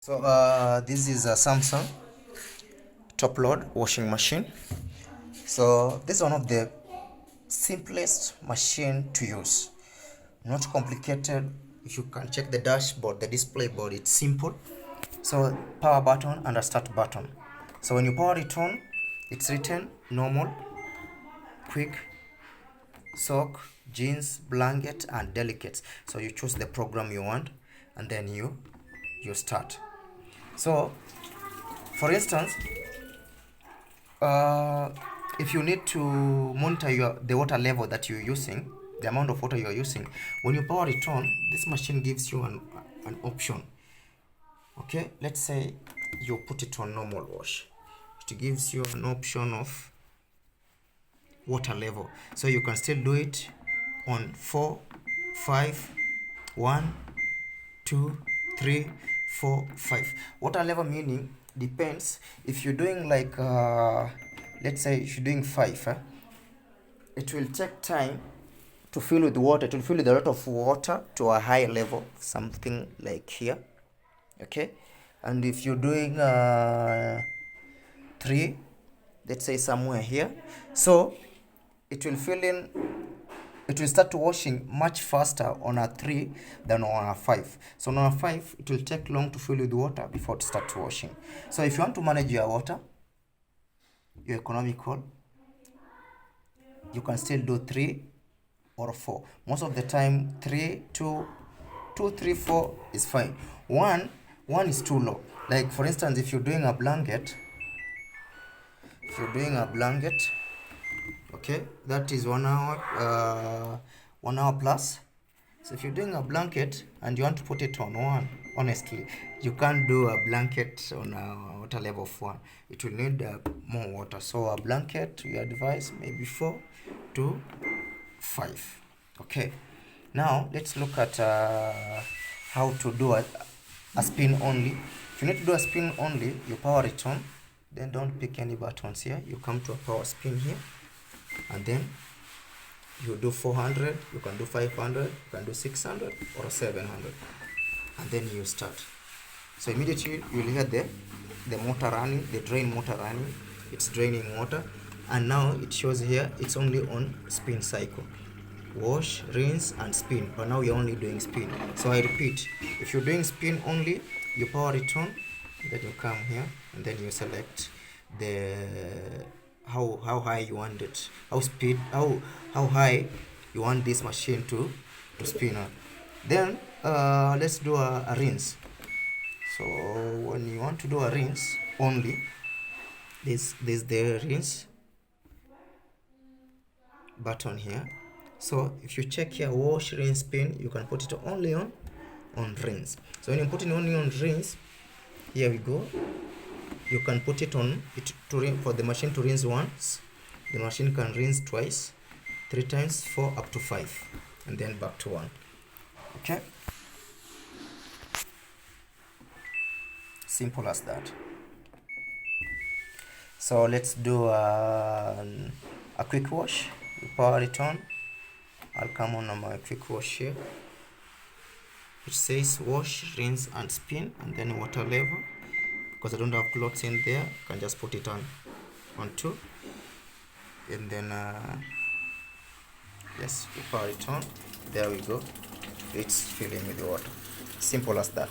So this is a Samsung top load washing machine. So this is one of the simplest machine to use, not complicated. If you can check the dashboard, the display board, it's simple. So power button and a start button. So when you power it on, it's written normal, quick, soak, jeans, blanket, and delicate. So you choose the program you want, and then you start. So for instance, if you need to monitor the water level that you're using, the amount of water you're using, when you power it on, this machine gives you an option. Okay, let's say you put it on normal wash. It gives you an option of water level. So you can still do it on 4, 5, 1, 2, 3, 4, 5. Water level meaning depends. If you're doing like let's say if you're doing 5, it will take time to fill with water. It will fill with a lot of water to a high level, something like here. Okay, and if you're doing 3, let's say somewhere here, so it will fill in. It will start washing much faster on a 3 than on a 5. So on a 5, it will take long to fill with water before it starts washing. So if you want to manage your water, your economical, you can still do 3 or 4. Most of the time, 3, 2, 3, 4 is fine. 1 is too low. Like for instance, if you're doing a blanket, okay, that is 1 hour, 1 hour plus. So if you're doing a blanket and you want to put it on 1, honestly, you can't do a blanket on a water level of 1. It will need more water. So a blanket, we advise maybe 4 to 5. Okay, now let's look at how to do a spin only. If you need to do a spin only, you power it on, then don't pick any buttons here. You come to a power spin here, and then you do 400, you can do 500, you can do 600 or 700, and then you start. So immediately you'll hear the motor running, the drain motor running. It's draining water, and now it shows here it's only on spin cycle. Wash, rinse, and spin. But now you're only doing spin. So I repeat, if you're doing spin only, you power it on, then you come here, and then you select the how high you want it, how high you want this machine to spin on. Then let's do a rinse. So when you want to do a rinse only, this the rinse button here. So if you check here, wash, rinse, spin, you can put it only on rinse. So when you put it only on rinse, here we go. You can put it on it to for the machine to rinse once. The machine can rinse twice, 3 times, 4 up to 5, and then back to 1. Okay, simple as that. So let's do a quick wash. You power it on. I'll come on my quick wash here, which says wash, rinse, and spin, and then water level. Because I don't have clothes in there, I can just put it on 2, and then yes, we power it on. There we go. It's filling with water. Simple as that.